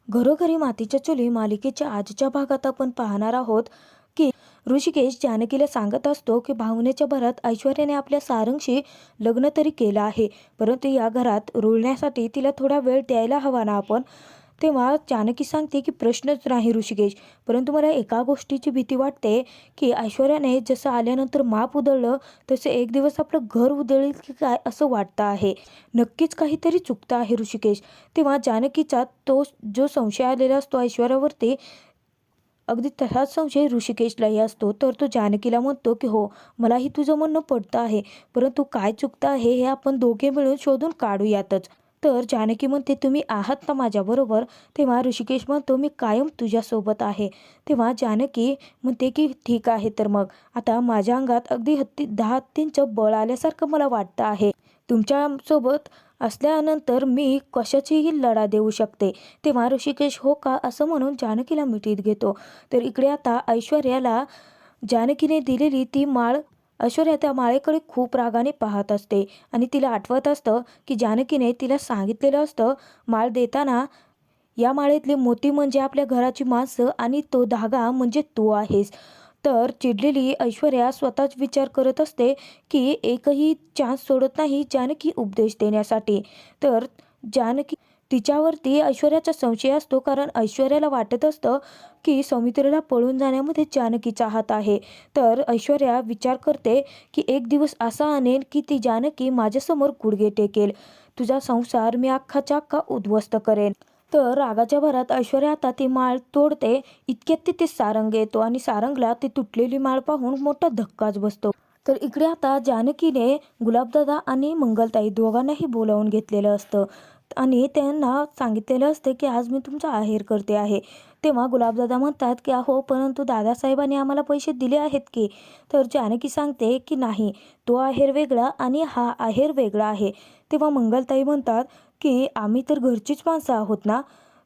घरोघरी मातीच्या चुली मालिकेच्या आजच्या भागात आपण पाहणार आहोत की ऋषिकेश जानकीला सांगत असतो की भावनेच्या भरात ऐश्वर्याने आपल्या सारंगशी लग्न तरी केलं आहे, परंतु या घरात रुळण्यासाठी तिला थोडा वेळ द्यायला हवा ना आपण. तेव्हा जानकी सांगते की प्रश्नच नाही ऋषिकेश, परंतु मला एका गोष्टीची भीती वाटते की ऐश्वर्याने जसं आल्यानंतर माप उधळलं तसे एक दिवस आपलं घर उधळेल की काय असं वाटतं आहे. नक्कीच काहीतरी चुकतं आहे ऋषिकेश. तेव्हा जानकीचा तो जो संशय आलेला असतो ऐश्वर्यावरती, अगदी तसाच संशय ऋषिकेशलाही असतो. तर तो जानकीला म्हणतो की हो, मलाही तुझं म्हणणं पडतं आहे, परंतु काय चुकतं आहे हे आपण दोघे मिळून शोधून काढूयातच. तर जानकी म्हणते तुम्ही आहात ना माझ्याबरोबर. तेव्हा ऋषिकेश म्हणतो मी कायम तुझ्यासोबत आहे. तेव्हा जानकी म्हणते की ठीक आहे, तर मग आता माझ्या अंगात अगदी 10 हत्तींचं बळ आल्यासारखं मला वाटतं आहे. तुमच्यासोबत असल्यानंतर मी कशाचीही लढा देऊ शकते. तेव्हा ऋषिकेश हो का असं म्हणून जानकीला मिठीत घेतो. तर इकडे आता ऐश्वर्याला जानकीने दिलेली ती माळ, ऐश्वर्या त्या माळेकडे खूप रागाने पाहत असते आणि तिला आठवत असतं की जानकीने तिला सांगितलेलं असतं माळ देताना, या माळेतले मोती म्हणजे आपल्या घराची माणसं आणि तो धागा म्हणजे तू आहेस. तर चिडलेली ऐश्वर्या स्वतःच विचार करत असते की एकही चान्स सोडत नाही जानकी उपदेश देण्यासाठी. तर जानकी तिच्यावरती ऐश्वर्याचा संशय असतो, कारण ऐश्वर्याला वाटत असतं की सौमित्रीला पळून जाण्यामध्ये जानकीचा हात आहे. तर ऐश्वर्या विचार करते की एक दिवस असा आणेन की ती जानकी माझ्यासमोर गुडघे टेकेल, तुझा संसार मी अख्खाच्या अख्खा उद्ध्वस्त करेन. तर रागाच्या भरात ऐश्वर्या आता ती माळ तोडते. इतक्यात तिथे सारंग येतो आणि सारंगला ती तुटलेली माळ पाहून मोठा धक्काच बसतो. तर इकडे आता जानकीने गुलाबदादा आणि मंगलताई दोघांनाही बोलावून घेतलेलं असतं आणि त्यांना सांगितलेलं असते की आज मी तुमचा आहेर करते आहे. तेव्हा गुलाबदादा म्हणतात की अहो, परंतु दादासाहेबांनी आम्हाला पैसे दिले आहेत की. तर जानकी सांगते की नाही, तो आहेर वेगळा आणि हा आहेर वेगळा आहे. तेव्हा मंगलताई म्हणतात की आम्ही तर घरचीच माणसं आहोत ना.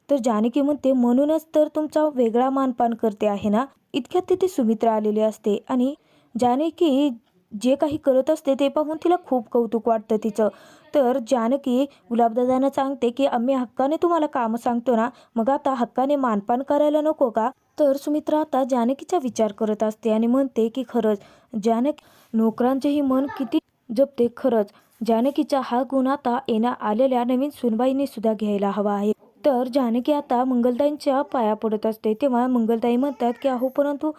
तर जानकी म्हणते म्हणूनच तर तुमचा वेगळा मानपान करते आहे ना. इतक्यात तिथे सुमित्रा आलेली असते आणि जानकी जे काही करत असते ते पाहून तिला खूप कौतुक वाटतं तिचं. तर जानकी गुलाबदादांना सांगते की आम्ही हक्काने तुम्हाला कामं सांगतो ना, मग आता हक्काने मानपान करायला नको का. तर सुमित्रा आता जानकीचा विचार करत असते आणि म्हणते की खरंच जानकी नोकरांचेही मन किती जपते. खरंच जानकीचा हा गुण आता आलेल्या नवीन सुनबाईने सुद्धा घ्यायला हवा आहे. तर जानकी आता मंगलताईंच्या पाया पडत असते. तेव्हा मंगलताई म्हणतात की अहो, परंतु.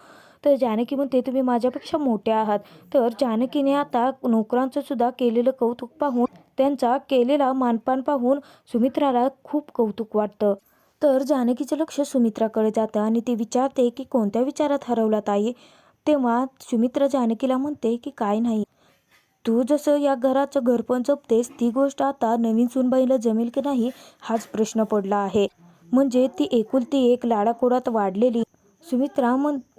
तर जानकी म्हणते तुम्ही माझ्यापेक्षा मोठ्या आहात. तर जानकीने आता नोकरांचं सुद्धा केलेलं कौतुक पाहून, त्यांचा केलेला मानपान पाहून सुमित्राला खूप कौतुक वाटतं. तर जानकीचं लक्ष सुमित्राकडे जातं आणि ती विचारते की कोणत्या विचारात हरवला ताई. तेव्हा सुमित्रा जानकीला म्हणते की काय नाही, तू जसं या घराचं घरपण जपतेस ती गोष्ट आता नवीन सूनबाईला जमेल की नाही हाच प्रश्न पडला आहे. म्हणजे ती एकुलती एक लाडाकोडात वाढलेली सुमित्रा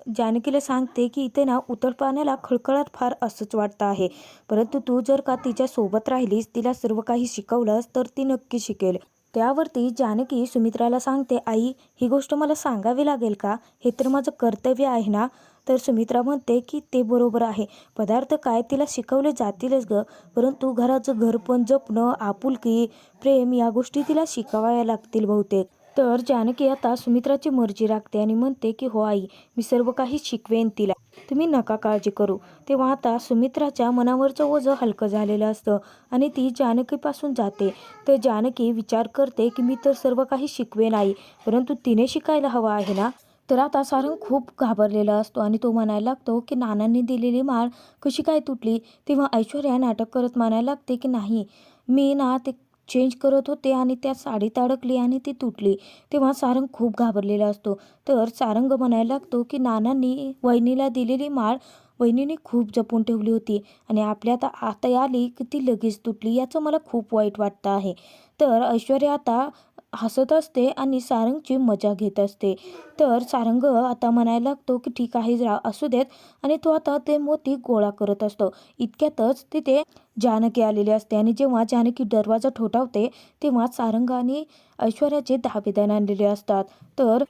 जानकीला सांगते की इथे ना उतळ पाण्याला खळखळाट फार असंच वाटतं आहे, परंतु तू जर का तिच्या सोबत राहिलीस, तिला सर्व काही शिकवलंस तर ती नक्की शिकेल. त्यावरती जानकी सुमित्राला सांगते आई, ही गोष्ट मला सांगावी लागेल का, हे तर माझं कर्तव्य आहे ना. तर सुमित्रा म्हणते की ते बरोबर आहे, पदार्थ काय तिला शिकवले जातीलच ग, परंतु घराचं घरपण जपणं, आपुलकी, प्रेम या गोष्टी तिला शिकवायला लागतील बहुतेक. तर जानकी आता सुमित्राची मर्जी राखते आणि म्हणते की हो आई, मी सर्व काही शिकवेन तिला, तुम्ही नका काळजी करू. तेव्हा आता सुमित्राच्या मनावरचं ओझं हलकं झालेलं असतं आणि ती जानकीपासून जाते. तर जानकी विचार करते की मी तर सर्व काही शिकवेन आई, परंतु तिने शिकायला हवं आहे ना. तर आता सारंग खूप घाबरलेला असतो आणि तो म्हणायला लागतो की नानांनी दिलेली माळ कशी काय तुटली. तेव्हा ऐश्वर्या नाटक करत म्हणायला लागते की नाही, मी ना ते चेंज करत होते आणि त्या साडीत अडकली आणि ती तुटली. तेव्हा सारंग खूप घाबरलेला असतो. तर सारंग म्हणायला लागतो की नानांनी वहिनीला दिलेली माळ वहिनीने खूप जपून ठेवली होती आणि आपल्या आता आता आली की ती लगेच तुटली, याचं मला खूप वाईट वाटतं आहे. तर ऐश्वर्या आता हसत असते आणि सारंगची मजा घेत असते. तर सारंग आता म्हणायला लागतो की ठीक आहे असू देत, आणि तो आता ते मोती गोळा करत असतो. इतक्यातच तिथे जानकी आलेली असते आणि जेव्हा जानकी दरवाजा ठोठावते तेव्हा सारंग आणि ऐश्वर्याचे धाबेदान आणलेले असतात. तर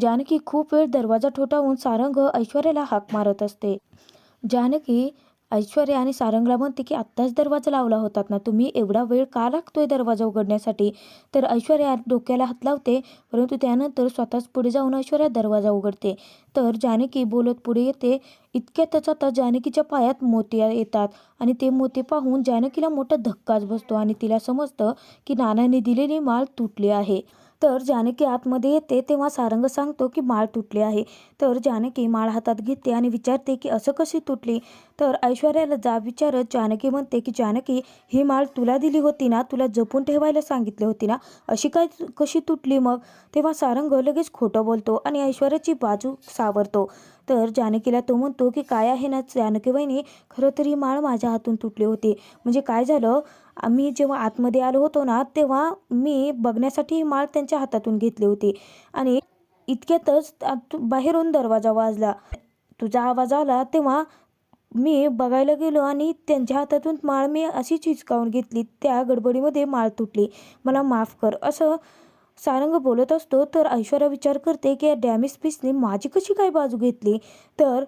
जानकी खूप वेळ दरवाजा ठोठावून सारंग ऐश्वर्याला हाक मारत असते. जानकी ऐश्वर्या आणि सारंगला म्हणते की आत्ताच दरवाजा लावला होतात ना तुम्ही, एवढा वेळ का लागतोय दरवाजा उघडण्यासाठी. तर ऐश्वर्या डोक्याला हात लावते, परंतु त्यानंतर स्वतःच पुढे जाऊन ऐश्वर्या दरवाजा उघडते. तर जानकी बोलत पुढे येते. इतक्यातच आता जानकीच्या पायात मोती येतात आणि ते मोती पाहून जानकीला मोठा धक्काच बसतो आणि तिला समजतं की नानाने दिलेली माळ तुटली आहे. तर जानकी आतमध्ये येते तेव्हा सारंग सांगतो की माळ तुटली आहे. तर जानकी माळ हातात घेते आणि विचारते की असं कशी तुटली. तर ऐश्वर्याला जाब विचारत जानकी म्हणते की जानकी, ही माळ तुला दिली होती ना, तुला जपून ठेवायला सांगितली होती ना, अशी काय कशी तुटली मग. तेव्हा सारंग लगेच खोटं बोलतो आणि ऐश्वर्याची बाजू सावरतो. तर जानकीला तो म्हणतो की काय आहे ना जानकी वहिनी, खरं तर ही माळ माझ्या हातून तुटली होती. म्हणजे काय झालं, आम्ही जेव्हा आतमध्ये आलो होतो ना तेव्हा मी बघण्यासाठी ही माळ त्यांच्या हातातून घेतली होती आणि इतक्यातच बाहेरून दरवाजा वाजला. तुझा आवाज आला तेव्हा मी बघायला गेलो आणि त्यांच्या हातातून माळ मी अशीच हिसकावून घेतली. त्या गडबडीमध्ये माळ तुटली. मला माफ कर, असं सारंग बोलत असतो. तर ऐश्वर्या विचार करते की या डॅमेज पीसने माझी कशी काय बाजू घेतली. तर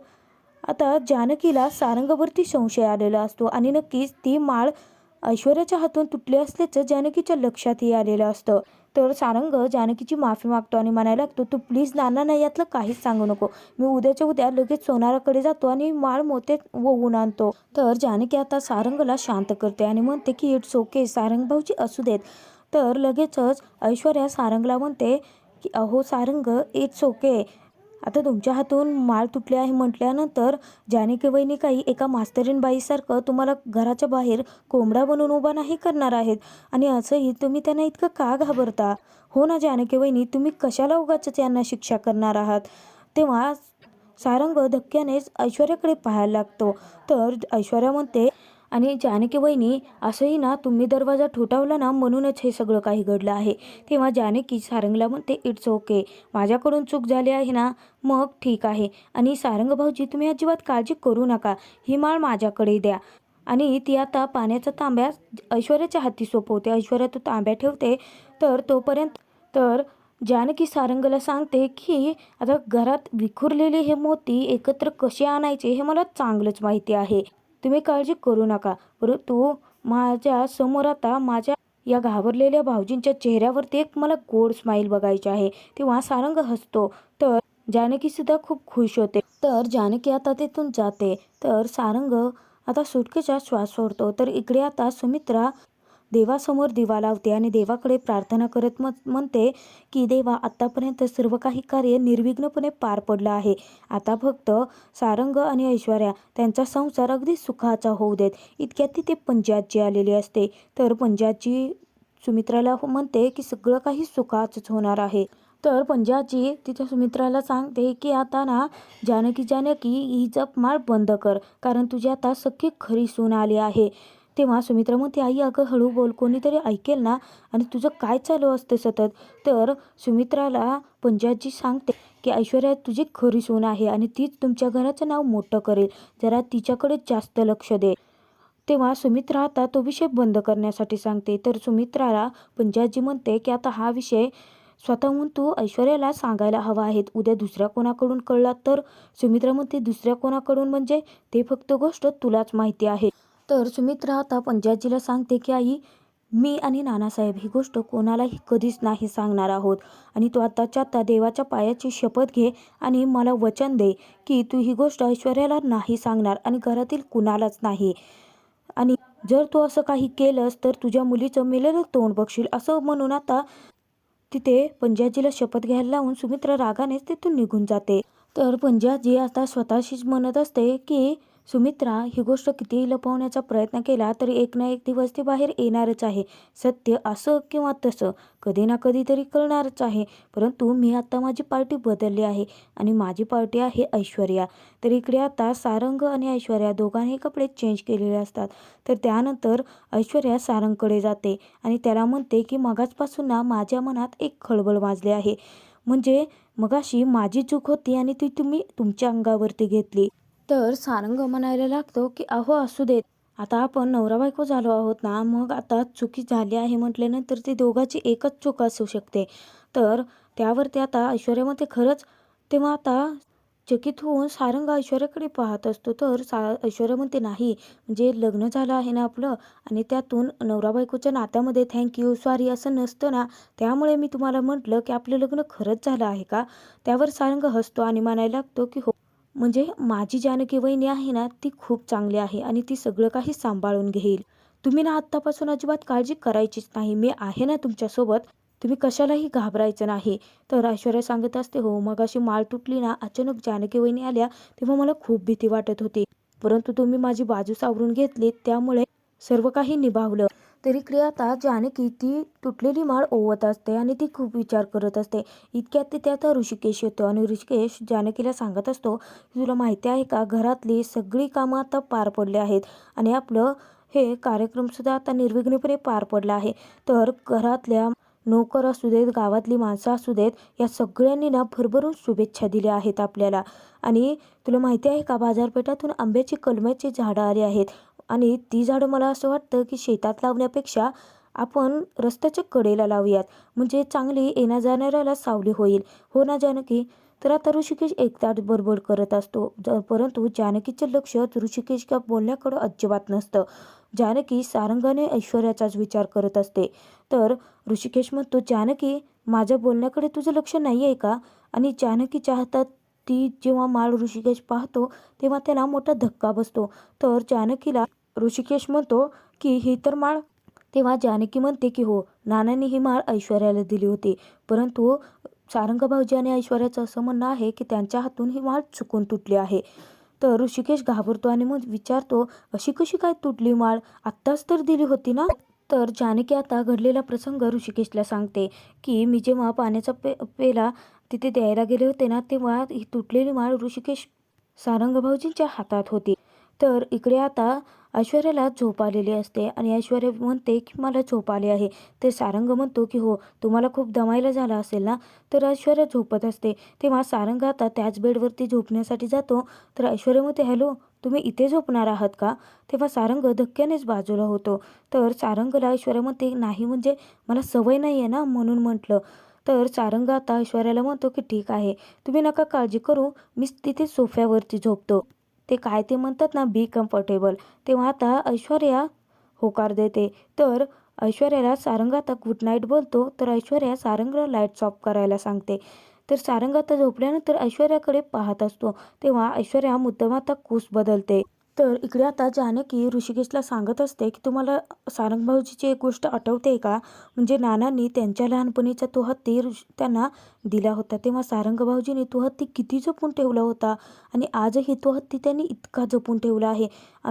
आता जानकीला सारंगवरती संशय आलेला असतो आणि नक्कीच ती माळ ऐश्वर्याच्या हातून तुटली असल्याचं जानकीच्या लक्षातही आलेलं असतं. तर सारंग जानकीची माफी मागतो आणि म्हणायला लागतो, तू प्लीज नाना यातलं काहीच सांगू नको. मी उद्याच्या उद्या लगेच सोनाराकडे जातो आणि माळ मोते वळवून आणतो. तर जानकी आता सारंगला शांत करते आणि म्हणते की इट्स ओके सारंग भाऊजी, असू देत. तर लगेचच ऐश्वर्या सारंगला म्हणते की अहो सारंग, इट्स ओके. आता तुमच्या हातून माळ तुटली आहे म्हटल्यानंतर जानकी वहिनी काही एका मास्तरीण बाईसारखं तुम्हाला घराच्या बाहेर कोंबडा बनवून उभा नाही करणार आहेत. आणि असंही तुम्ही त्यांना इतकं का घाबरता. हो ना जानकी वहिनी, तुम्ही कशाला उगाचच यांना शिक्षा करणार आहात. तेव्हा सारंग धक्क्यानेच ऐश्वर्याकडे पाहायला लागतो. तर ऐश्वर्या म्हणते, आणि जानकी वहिनी असंही ना तुम्ही दरवाजा ठोठावला ना म्हणूनच हे सगळं काही घडलं आहे. तेव्हा जानकी सारंगला म्हणते इट्स ओके, माझ्याकडून चूक झाली आहे ना, मग ठीक आहे. आणि सारंग भाऊजी तुम्ही अजिबात काळजी करू नका, ही माळ माझ्याकडे द्या. आणि ती आता पाण्याचा तांब्या ऐश्वर्याच्या हाती सोपवते. ऐश्वर्या तो तांब्या ठेवते. तर तोपर्यंत तर जानकी सारंगला सांगते की आता घरात विखुरलेले हे मोती एकत्र कसे आणायचे हे मला चांगलंच माहिती आहे. तुम्ही काळजी करू नका. परंतु माझ्या समोर आता माझ्या या घाबरलेल्या भाऊजींच्या चेहऱ्यावरती एक मला गोड स्माईल बघायची आहे. तेव्हा सारंग हसतो. तर जानकी सुद्धा खूप खुश होते. तर जानकी आता तिथून जाते. तर सारंग आता सुटकेचा श्वास सोडतो. तर इकडे आता सुमित्रा देवासमोर दिवा लावते आणि देवाकडे प्रार्थना करत म्हणते की देवा, आत्तापर्यंत सर्व काही कार्य निर्विघ्नपणे पार पडलं आहे. आता फक्त सारंग आणि ऐश्वर्या त्यांचा संसार अगदी सुखाचा होऊ देत. इतक्यात तिथे पंचायतची आलेली असते. तर पंचायतची सुमित्राला म्हणते की सगळं काही सुखाचंच होणार आहे. तर पंजाची तिथे सुमित्राला सांगते की आता ना जानकी ही जपमाळ बंद कर, कारण तुझी आता सख्खी खरी सून आली आहे. तेव्हा सुमित्रा म्हणते, आई अगं हळू बोल, कोणीतरी ऐकेल ना, आणि तुझं काय चालू असतं सतत. तर सुमित्राला पंजाची सांगते की ऐश्वर्या तुझी खरी सून आहे आणि तीच तुमच्या घराचं नाव मोठं करेल, जरा तिच्याकडे जास्त लक्ष दे. तेव्हा सुमित्रा आता तो विषय बंद करण्यासाठी सांगते. तर सुमित्राला पंजाजी म्हणते की आता हा विषय स्वतःहून तू ऐश्वर्याला सांगायला हवा आहे. उद्या दुसऱ्या कोणाकडून कळला तर. सुमित्रा म्हणते, दुसऱ्या कोणाकडून म्हणजे, ते फक्त गोष्ट तुलाच माहिती आहे. तर सुमित्रा आता पंजाजीला सांगते की आई, मी आणि नानासाहेब ही गोष्ट कोणालाही कधीच नाही सांगणार आहोत. आणि तू आत्ताच्या आत्ता देवाच्या पायाची शपथ घे आणि मला वचन दे की तू ही गोष्ट ऐश्वर्याला नाही सांगणार आणि घरातील कुणालाच नाही. आणि जर तू असं काही केलंस तर तुझ्या मुलीचं मेलेलं तोंड बघशील, असं म्हणून आता तिथे पंजाजीला शपथ घ्यायला लावून सुमित्रा रागानेच तिथून निघून जाते. तर पंजाजी आता स्वतःशीच म्हणत असते की सुमित्रा, ही गोष्ट कितीही लपवण्याचा प्रयत्न केला तरी एक ना एक दिवस ती बाहेर येणारच आहे. सत्य असं किंवा तसं कधी ना कधी तरी कळणारच आहे. परंतु मी आता माझी पार्टी बदलली आहे आणि माझी पार्टी आहे ऐश्वर्या. तर इकडे आता सारंग आणि ऐश्वर्या दोघांनी कपडे चेंज केलेले असतात. तर त्यानंतर ऐश्वर्या सारंगकडे जाते आणि त्याला म्हणते की मगाचपासून ना माझ्या मनात एक खळबळ माजली आहे. म्हणजे मगाशी माझी चूक होती आणि ती तुम्ही तुमच्या अंगावरती घेतली. तर सारंग म्हणायला लागतो की अहो असू देत, आता आपण नवरा बायको झालो आहोत ना, मग आता चुकी झाली आहे म्हटल्यानंतर ती दोघांची एकच चूक असू शकते. तर त्यावरती आता ऐश्वर्यामध्ये खरंच तेव्हा आता चकित होऊन सारंग ऐश्वर्याकडे पाहत असतो. तर ऐश्वर्या म्हणते, नाही म्हणजे लग्न झालं आहे ना आपलं, आणि त्यातून नवरा बायकोच्या नात्यामध्ये थँक्यू सॉरी असं नसतं ना, त्यामुळे मी तुम्हाला म्हटलं की आपलं लग्न खरंच झालं आहे का. त्यावर सारंग हसतो आणि म्हणायला लागतो की हो, म्हणजे माझी जानकी वहिनी आहे ना ती खूप चांगली आहे आणि ती सगळं काही सांभाळून घेईल. तुम्ही ना आत्तापासून अजिबात काळजी करायचीच नाही, मी आहे ना तुमच्यासोबत, तुम्ही कशालाही घाबरायचं नाही. तर ऐश्वर्या सांगत असते, हो मग अशी माळ तुटली ना अचानक जानकी वहिनी आल्या तेव्हा मला खूप भीती वाटत होती, परंतु तुम्ही माझी बाजू सावरून घेतली त्यामुळे सर्व काही निभावलं. तर इकडे आता जानकी ती तुटलेली माळ ओवत असते आणि ती खूप विचार करत असते. इतक्यात तिथे आता ऋषिकेश येतो आणि ऋषिकेश जानकीला सांगत असतो, तुला माहिती आहे का, घरातली सगळी कामं आता पार पडली आहेत आणि आपलं हे कार्यक्रमसुद्धा आता निर्विघ्नपणे पार पडला आहे. तर घरातल्या नोकर असू देत, गावातली माणसं असू देत, या सगळ्यांनी ना भरभरून शुभेच्छा दिल्या आहेत आपल्याला. आणि तुला माहिती आहे का, बाजारपेठातून आंब्याची कलमाची झाडं आली आहेत आणि ती झाडं मला असं वाटतं की शेतात लावण्यापेक्षा आपण रस्त्याच्या कडेला लावूयात, म्हणजे चांगली येण्या जाणाऱ्याला सावली होईल. हो ना जानकी. तर आता ऋषिकेश एकटाच बडबड करत असतो. परंतु जानकीचं लक्ष ऋषिकेशच्या बोलण्याकडं अजिबात नसतं. जानकी सारंगाने ऐश्वर्याचाच विचार करत असते. तर ऋषिकेश म्हणतो, जानकी माझ्या बोलण्याकडे तुझं लक्ष नाही आहे का. आणि जानकीच्या हातात ती जेव्हा माळ ऋषिकेश पाहतो तेव्हा त्याला मोठा धक्का बसतो. तर जानकीला ऋषिकेश म्हणतो की ही तर माळ, तेव्हा जानकी म्हणते की हो, नानांनी ही माळ ऐश्वर्याला दिली होती, परंतु सारंग भाऊजी आणि ऐश्वर्याचं असं म्हणणं आहे की त्यांच्या हातून ही माळ चुकून तुटली आहे. तर ऋषिकेश घाबरतो आणि मग विचारतो, अशी कशी काय तुटली माळ, आत्ताच तर दिली होती ना. तर जानकी आता घडलेला प्रसंग ऋषिकेशला सांगते की मी जेव्हा पाण्याचा पेला तिथे द्यायला गेले होते ना, तेव्हा ही तुटलेली माळ ऋषिकेश सारंग भाऊजींच्या हातात होती. तर इकडे आता ऐश्वर्याला झोप आलेली असते आणि ऐश्वर्या म्हणते की मला झोप आली आहे. ते सारंग म्हणतो की हो, तुम्हाला खूप दमायला झाला असेल ना. तर ऐश्वर्या झोपत असते. तेव्हा सारंग आता त्याच बेडवरती झोपण्यासाठी जातो. तर ऐश्वर्या म्हणते, हॅलो तुम्ही इथे झोपणार आहात का. तेव्हा सारंग धक्क्यानेच बाजूला होतो. तर सारंगला ऐश्वर्या म्हणते, नाही म्हणजे मला सवय नाही आहे ना म्हणून म्हटलं. तर सारंग आता ऐश्वर्याला म्हणतो की ठीक आहे, तुम्ही नका काळजी करू, मी तिथे सोफ्यावरती झोपतो. ते काय ते म्हणतात ना, बी कम्फर्टेबल. तेव्हा आता ऐश्वर्या होकार देते. तर ऐश्वर्याला सारंग आता गुड नाईट बोलतो. तर ऐश्वर्या सारंगला लाईट्स ऑफ करायला सांगते. तर सारंग आता झोपल्यानंतर ऐश्वर्याकडे पाहत असतो. तेव्हा ऐश्वर्या मुद्दाम आता कूस बदलते. तर इकडे आता जानकी ऋषिकेशला सांगत असते की तुम्हाला सारंग भाऊजीची एक गोष्ट आठवते का, म्हणजे नानांनी त्यांच्या लहानपणीचा तो हत्ती त्यांना दिला होता, तेव्हा सारंग भाऊजीने तो हत्ती किती जपून ठेवला होता आणि आजही तो हत्ती त्यांनी इतका जपून ठेवला आहे.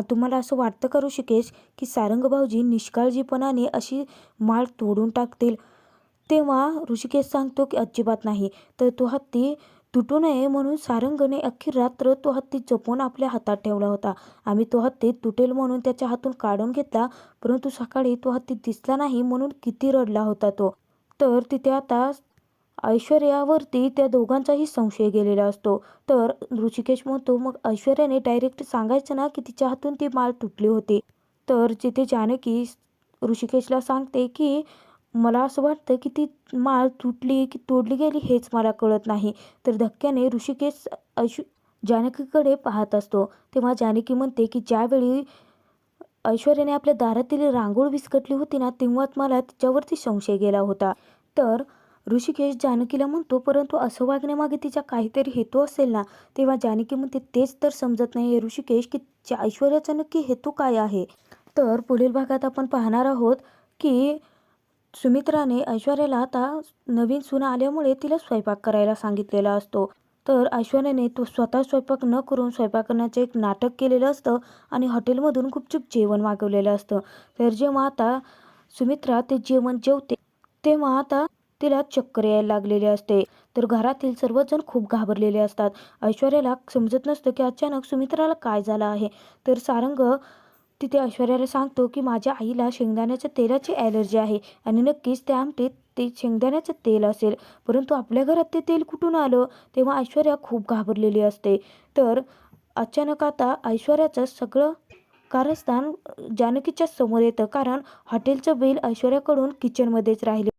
तुम्हाला असं वाटतं का ऋषिकेश की सारंग भाऊजी निष्काळजीपणाने अशी माळ तोडून टाकतील. तेव्हा ऋषिकेश सांगतो की अजिबात नाही. तर तो हत्ती तुटू नये म्हणून सारंगने अख्खी रात्र तो हत्ती जपून आपल्या हातात ठेवला होता. आम्ही तो हत्ती तुटेल म्हणून त्याच्या हातून काढून घेतला, परंतु सकाळी तो हत्ती दिसला नाही म्हणून किती रडला होता तो. तर तिथे आता ऐश्वर्यावरती त्या दोघांचाही संशय गेलेला असतो. तर ऋषिकेश म्हणतो, मग ऐश्वर्याने डायरेक्ट सांगायचं ना की तिच्या हातून ती माळ तुटली होती. तर जिथे जानकी ऋषिकेशला सांगते की मला असं वाटतं की ती माळ तुटली की तोडली गेली हेच मला कळत नाही. तर धक्क्याने ऋषिकेश जानकीकडे पाहत असतो. तेव्हा जानकी म्हणते की ज्यावेळी ऐश्वर्याने आपल्या दारातील रांगोळ विस्कटली होती ना, तेव्हाच मला तिच्यावरती संशय गेला होता. तर ऋषिकेश जानकीला म्हणतो, परंतु असं वागण्यामागे तिचा काहीतरी हेतू असेल ना. तेव्हा जानकी म्हणते, तेच तर समजत नाही ऋषिकेश की ऐश्वर्याचा नक्की हेतू काय आहे. तर पुढील भागात आपण पाहणार आहोत की सुमित्राने ऐश्वर्याला आता नवीन सून आल्यामुळे तिला स्वयंपाक करायला सांगितलेला असतो. तर ऐश्वर्याने तो स्वतः स्वयंपाक न करून स्वयंपाक करण्याचे एक नाटक केलेलं असतं आणि हॉटेलमधून गुपचूप जेवण मागवलेलं असतं. तर जेव्हा आता सुमित्रा ते जेवण जेवते तेव्हा आता तिला चक्कर यायला लागलेली असते. तर घरातील सर्वजण खूप घाबरलेले असतात. ऐश्वर्याला समजत नसतं की अचानक सुमित्राला काय झालं आहे. तर सारंग तिथे ऐश्वर्याला सांगतो की माझ्या आईला शेंगदाण्याच्या तेलाची ॲलर्जी आहे आणि नक्कीच त्या आमटीत ते शेंगदाण्याचं तेल असेल, परंतु आपल्या घरात ते तेल कुठून आलं. तेव्हा ऐश्वर्या खूप घाबरलेली असते. तर अचानक आता ऐश्वर्याचं सगळं कारस्थान जानकीच्या समोर येतं, कारण हॉटेलचं बिल ऐश्वर्याकडून किचनमध्येच राहिले.